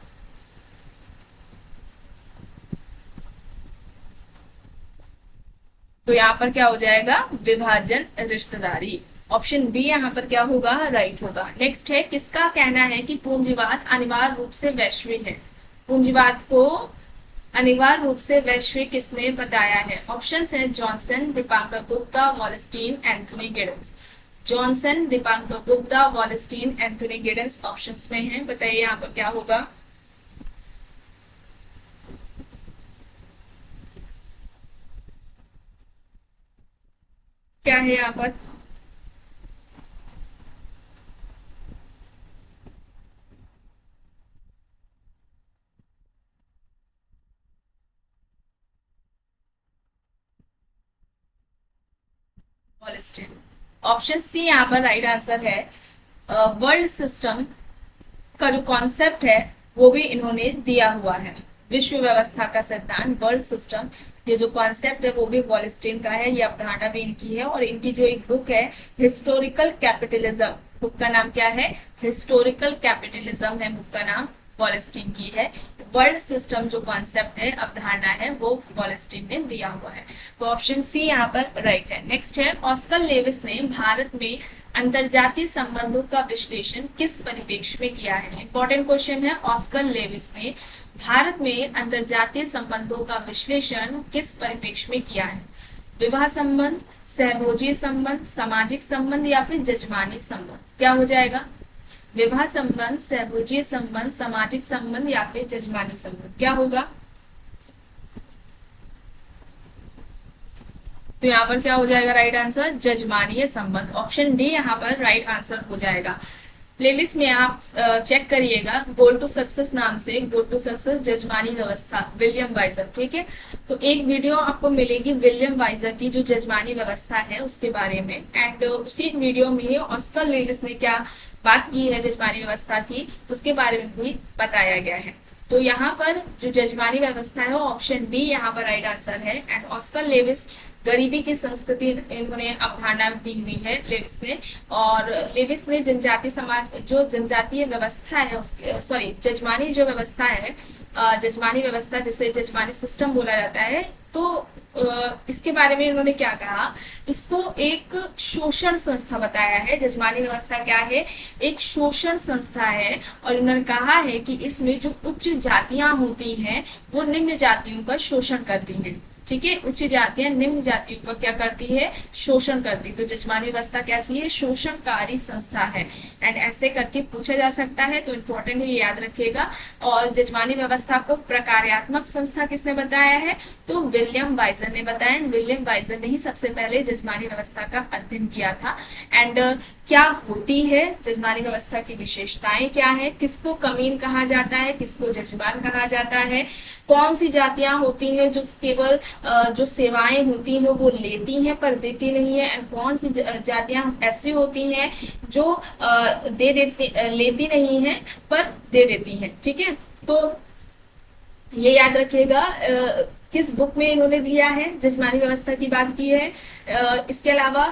तो यहाँ पर क्या हो जाएगा? विभाजन रिश्तेदारी। ऑप्शन बी यहाँ पर क्या होगा? राइट होगा। नेक्स्ट है, किसका कहना है कि पूंजीवाद अनिवार्य रूप से वैश्विक है? पूंजीवाद को अनिवार्य रूप से वैश्विक किसने बताया है? ऑप्शन है Johnson, Dipankar Gupta, Wallerstein, Anthony Giddens. Johnson, Dipankar Gupta, Wallerstein, Anthony Giddens options में है। बताइए यहाँ पर क्या होगा? क्या है यहाँ पर? वॉलस्टीन। ऑप्शन सी यहाँ पर राइट आंसर है। वर्ल्ड सिस्टम का जो कॉन्सेप्ट है वो भी इन्होंने दिया हुआ है। विश्व व्यवस्था का सिद्धांत, वर्ल्ड सिस्टम, ये जो कॉन्सेप्ट है वो भी वॉलस्टीन का है। ये अवधारणा भी इनकी है। और इनकी जो एक बुक है हिस्टोरिकल कैपिटलिज्म, बुक का नाम क्या है? हिस्टोरिकल कैपिटलिज्म है बुक का नाम, वॉलस्टीन की है। वर्ल्ड सिस्टम जो कॉन्सेप्ट है, अवधारणा है, वो वॉलस्टीन ने दिया हुआ है। तो ऑप्शन सी यहाँ पर राइट है। नेक्स्ट है, ऑस्कर लेविस ने भारत में अंतरजातीय संबंधों का विश्लेषण किस परिप्रेक्ष्य में किया है? इंपॉर्टेंट क्वेश्चन है। ऑस्कर लेविस ने भारत में अंतरजातीय संबंधों का विश्लेषण किस परिप्रेक्ष्य में किया है? विवाह संबंध, सहभोजीय संबंध, सामाजिक संबंध या फिर जजमानी संबंध। क्या हो जाएगा? विवाह संबंध, सहभोजीय संबंध, सामाजिक संबंध या फिर जजमानी संबंध। क्या होगा? तो यहाँ पर क्या हो जाएगा राइट आंसर? जजमानीय संबंध। ऑप्शन डी यहाँ पर राइट आंसर हो जाएगा। प्लेलिस्ट में आप चेक करिएगा, गोल टू सक्सेस नाम से, गोल टू सक्सेस जजमानी व्यवस्था, विलियम वाइजर। ठीक है, तो एक वीडियो आपको मिलेगी विलियम वाइजर की जो जजमानी व्यवस्था है उसके बारे में। एंड उसी वीडियो में ही ऑस्कर लेविस ने क्या बात की है जजमानी व्यवस्था की, उसके बारे में भी बताया गया है। तो यहाँ पर जो जजमानी व्यवस्था है ऑप्शन डी यहाँ पर राइट आंसर है। एंड ऑस्कर लेविस गरीबी की संस्कृति इन्होंने अवधारणा दी हुई है लेविस ने। और लेविस ने जनजातीय समाज, जो जनजातीय व्यवस्था है उसके, सॉरी जजमानी जो व्यवस्था है, जजमानी व्यवस्था जिसे जजमानी सिस्टम बोला जाता है, तो इसके बारे में इन्होंने क्या कहा, इसको एक शोषण संस्था बताया है। जजमानी व्यवस्था क्या है, एक शोषण संस्था है। और इन्होंने कहा है कि इसमें जो उच्च जातियां होती हैं वो निम्न जातियों का शोषण करती हैं। ठीक है, उच्च जातियां निम्न जातियों का क्या करती है, शोषण करती। तो जजमानी व्यवस्था कैसी है, शोषणकारी संस्था है। एंड ऐसे करके पूछा जा सकता है, तो इम्पोर्टेंट है, याद रखिएगा। और जजमानी व्यवस्था को प्रकार्यात्मक संस्था किसने बताया है, तो विलियम वाइजर ने बताया। विलियम वाइजर ने ही सबसे पहले जजमानी व्यवस्था का अध्ययन किया था। एंड क्या होती है जजमानी व्यवस्था की विशेषताएं क्या है, किसको कमीन कहा जाता है, किसको जजमान कहा जाता है, कौन सी जातियां होती हैं जो केवल जो सेवाएं होती हैं वो लेती हैं पर देती नहीं है, एंड कौन सी जातियां ऐसी होती हैं जो लेती नहीं है पर दे देती हैं। ठीक है, तो ये याद रखिएगा। किस बुक में इन्होंने दिया है, जजमानी व्यवस्था की बात की है। इसके अलावा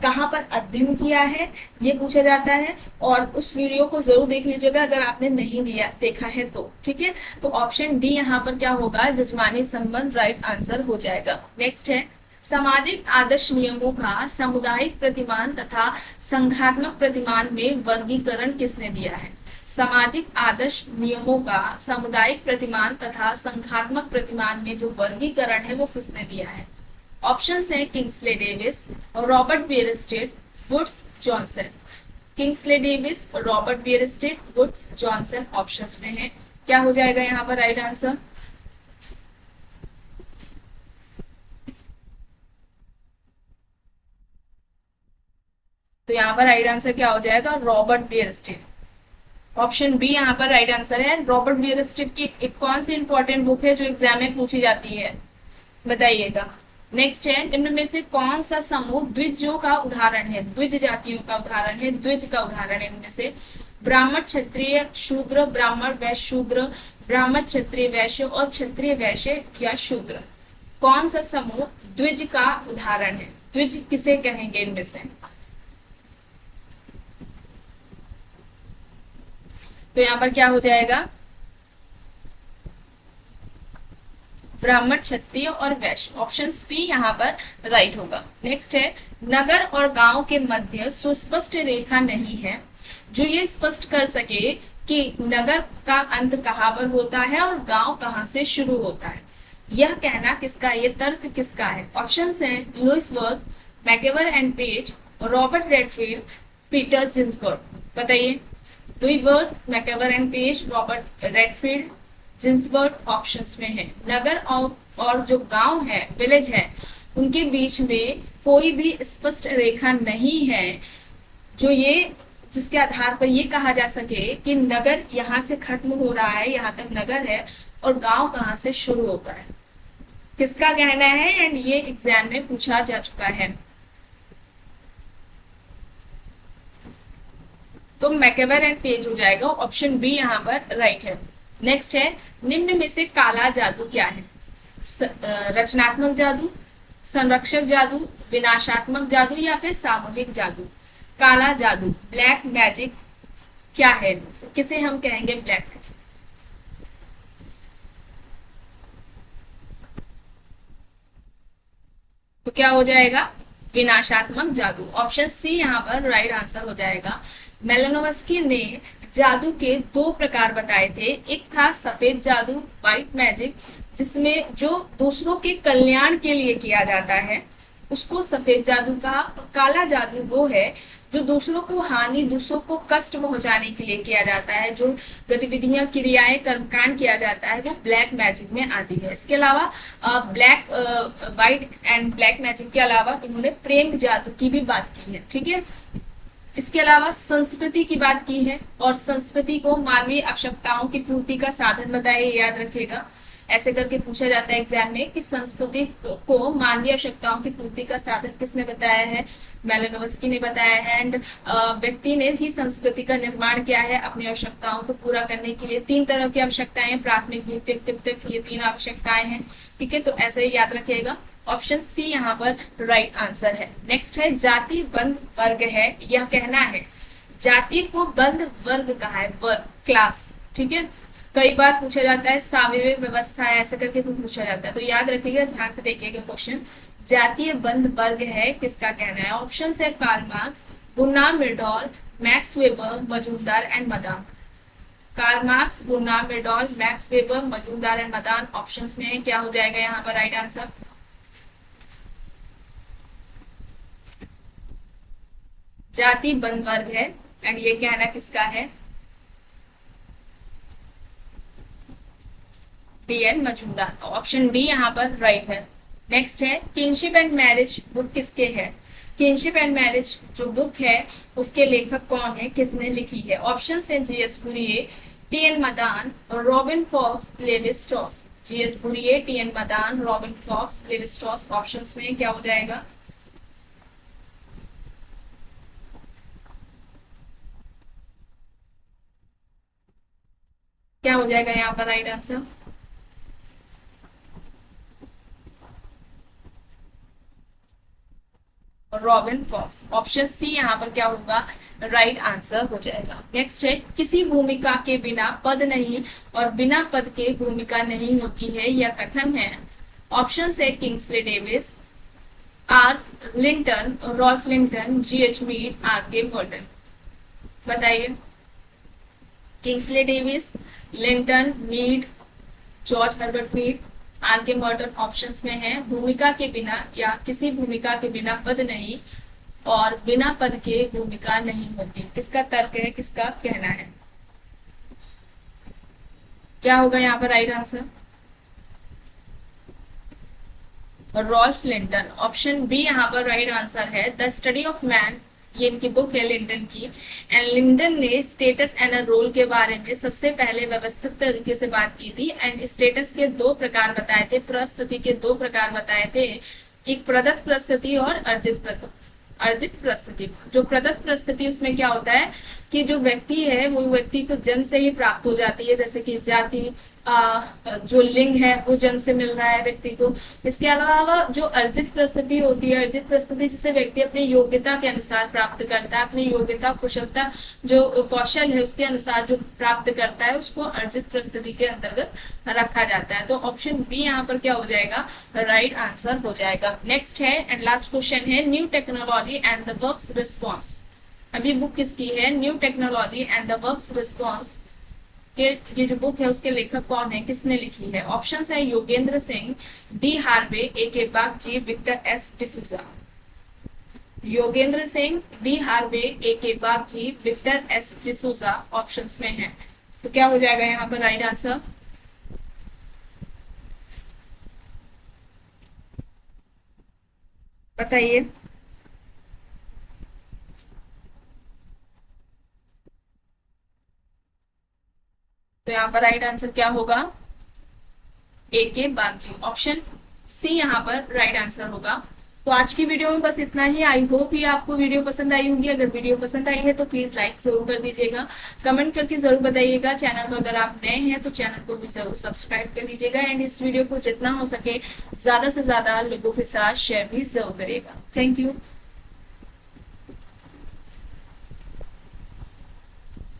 कहाँ पर अध्ययन किया है, ये पूछा जाता है। और उस वीडियो को जरूर देख लीजिएगा अगर आपने नहीं देखा है तो। ठीक है, तो ऑप्शन डी यहाँ पर क्या होगा, जजमानी संबंध राइट आंसर हो जाएगा। नेक्स्ट है, सामाजिक आदर्श नियमों का सामुदायिक प्रतिमान तथा संघात्मक प्रतिमान में वर्गीकरण किसने दिया है। सामाजिक आदर्श नियमों का सामुदायिक प्रतिमान तथा संघात्मक प्रतिमान में जो वर्गीकरण है वो किसने दिया है। ऑप्शन है Kingsley Davis, Robert Bierstedt, Woods Johnson. Kingsley Davis, Robert Bierstedt, Woods Johnson options में है। क्या हो जाएगा यहाँ पर राइट आंसर, तो यहाँ पर राइट आंसर क्या हो जाएगा, रॉबर्ट बियरस्टेड। ऑप्शन बी यहाँ पर राइट आंसर है। रॉबर्ट बियरस्टेड की एक कौन सी इंपॉर्टेंट बुक है जो एग्जाम में पूछी जाती है, बताइएगा। नेक्स्ट है, निम्न में से कौन सा समूह द्विजों का उदाहरण है, द्विज जातियों का उदाहरण है, द्विज का उदाहरण है इनमें से। ब्राह्मण क्षत्रिय शूद्र, ब्राह्मण वैश्य शूद्र, ब्राह्मण क्षत्रिय वैश्य और क्षत्रिय वैश्य या शूद्र। कौन सा समूह द्विज का उदाहरण है, द्विज किसे कहेंगे इनमें से। तो यहाँ पर क्या हो जाएगा, ब्राह्मण क्षत्रिय और वैश्य। ऑप्शन सी यहाँ पर राइट होगा। नेक्स्ट है, नगर और गांव के मध्य सुस्पष्ट रेखा नहीं है जो ये स्पष्ट कर सके कि नगर का अंत कहाँ पर होता है और गांव कहाँ से शुरू होता है। यह कहना किसका, ये तर्क किसका है। ऑप्शन है Louis Wirth, MacIver and Page, Robert Redfield, Peter Ginsberg. बताइए, Louis Wirth, MacIver and Page, Robert Redfield, Ginsberg options में है। नगर और जो गांव है, विलेज है, उनके बीच में कोई भी स्पष्ट रेखा नहीं है जो ये जिसके आधार पर ये कहा जा सके कि नगर यहाँ से खत्म हो रहा है, यहाँ तक नगर है, और गांव कहाँ से शुरू होता है। किसका कहना है, एंड ये एग्जाम में पूछा जा चुका है। तो मैकेवर एंड पेज हो जाएगा। ऑप्शन बी यहाँ पर राइट है। नेक्स्ट है, निम्न में से काला जादू क्या है। रचनात्मक जादू, संरक्षक जादू, विनाशात्मक जादू या फिर सामूहिक जादू। काला जादू, ब्लैक मैजिक क्या है इनमें से, किसे हम कहेंगे ब्लैक मैजिक। तो क्या हो जाएगा, विनाशात्मक जादू। ऑप्शन सी यहाँ पर राइट आंसर हो जाएगा। मेलानोव्स्की ने जादू के दो प्रकार बताए थे। एक था सफेद जादू, व्हाइट मैजिक, जिसमें जो दूसरों के कल्याण के लिए किया जाता है उसको सफेद जादू कहा। और काला जादू वो है जो दूसरों को हानि, दूसरों को कष्ट पहुंचाने के लिए किया जाता है। जो गतिविधियां, क्रियाएं, कर्मकांड किया जाता है वो ब्लैक मैजिक में आती है। इसके अलावा व्हाइट एंड ब्लैक मैजिक के अलावा इन्होंने प्रेम जादू की भी बात की है। ठीक है, इसके अलावा संस्कृति की बात की है, और संस्कृति को मानवीय आवश्यकताओं की पूर्ति का साधन बताया, याद रखिएगा। ऐसे करके पूछा जाता है एग्जाम में कि संस्कृति को मानवीय आवश्यकताओं की पूर्ति का साधन किसने बताया है, मेलानोव्स्की ने बताया है। एंड व्यक्ति ने ही संस्कृति का निर्माण किया है अपनी आवश्यकताओं को पूरा करने के लिए। 3 तरह की आवश्यकताएं, प्राथमिक, द्वितीयक, तृतीयक, ये 3 आवश्यकताएं हैं। ठीक है, तो ऐसे ही याद रखिएगा। ऑप्शन सी यहाँ पर राइट आंसर है। नेक्स्ट है, जाति बंद वर्ग है, यह कहना है। जाति को बंद वर्ग कहा है, वर्ग, क्लास। ठीक है, कई बार पूछा जाता है साविवे व्यवस्था है, ऐसा करके भी पूछा जाता है, तो याद रखिएगा, ध्यान से देखिएगा क्वेश्चन। जातीय बंध वर्ग है, किसका कहना है? ऑप्शन है Karl Marx, Gunnar Myrdal, Max Weber, Majumdar and Madan. Karl Marx, Gunnar Myrdal, Max Weber, Majumdar and Madan options में है। क्या हो जाएगा यहाँ पर राइट आंसर? जाति बंध वर्ग है, एंड ये कहना किसका है? डी.एन. मजूमदार। ऑप्शन डी यहाँ पर राइट है। नेक्स्ट है किनशिप एंड मैरिज बुक किसके है? किनशिप एंड मैरिज जो बुक है उसके लेखक कौन है, किसने लिखी है? ऑप्शन है जी.एस. बुरिए, टी.एन. मदान और Robin Fox Levi Strauss. GS. Ghurye, TN. Madan, Robin Fox, Levi Strauss options में क्या हो जाएगा? क्या हो जाएगा यहाँ पर right answer? Robin Fox. Option C यहाँ पर क्या होगा? राइट आंसर हो जाएगा। नेक्स्ट है किसी भूमिका के बिना पद नहीं और बिना पद के भूमिका नहीं होती है, यह कथन है। ऑप्शन है Kingsley Davis, R Linton, Ralph Linton, GH. Mead, RK. Merton. बताइए। Kingsley Davis, Linton, Mead, George Herbert Mead, RK. Merton options में है। भूमिका के बिना या किसी भूमिका के बिना पद नहीं और बिना पद के भूमिका नहीं होती, किसका तर्क है, किसका कहना है? क्या होगा यहाँ पर right answer? Ralph Linton. Option B यहाँ पर राइट आंसर है। द स्टडी ऑफ मैन, ये इनकी बुक है लिंडन की, एंड लिंडन ने स्टेटस एंड रोल के बारे में सबसे पहले व्यवस्थित तरीके से बात की थी। एंड स्टेटस के दो प्रकार बताए थे, प्रस्तुति के दो प्रकार बताए थे, एक प्रदत्त प्रस्तुति और अर्जित प्रस्तुति। जो प्रदत्त प्रस्तुति उसमें क्या होता है कि जो व्यक्ति है वो व्यक्ति को जन्म से ही प्राप्त हो जाती है, जैसे कि जाति, जो लिंग है वो जन्म से मिल रहा है व्यक्ति को। इसके अलावा जो अर्जित प्रस्तुति होती है, अर्जित प्रस्तुति जिसे व्यक्ति अपनी योग्यता के अनुसार प्राप्त करता है, अपनी योग्यता, कुशलता, जो कौशल है उसके अनुसार जो प्राप्त करता है, उसको अर्जित प्रस्तुति के अंतर्गत रखा जाता है। तो ऑप्शन बी यहाँ पर क्या हो जाएगा? राइट आंसर हो जाएगा। नेक्स्ट है एंड लास्ट क्वेश्चन है new technology and the works response. अभी बुक किसकी है? New technology and the works response के ये जो बुक है उसके लेखक कौन है, किसने लिखी है? ऑप्शंस है Yogendra Singh, D Harvey, A K Bagchi, Victor S D'Souza. Yogendra Singh, D Harvey, A K Bagchi, Victor S D'Souza options में है। तो क्या हो जाएगा यहाँ पर राइट आंसर? बताइए। तो यहाँ पर राइट आंसर क्या होगा? ए के बागची। ऑप्शन सी यहाँ पर राइट आंसर होगा। तो आज की वीडियो में बस इतना ही। आई होप ये आपको वीडियो पसंद आई होगी। अगर वीडियो पसंद आई है तो प्लीज लाइक जरूर कर दीजिएगा, कमेंट करके जरूर बताइएगा। चैनल पर अगर आप नए हैं तो चैनल को भी जरूर सब्सक्राइब कर दीजिएगा, एंड इस वीडियो को जितना हो सके ज्यादा से ज्यादा लोगों के साथ शेयर भी जरूर करिएगा। Thank you.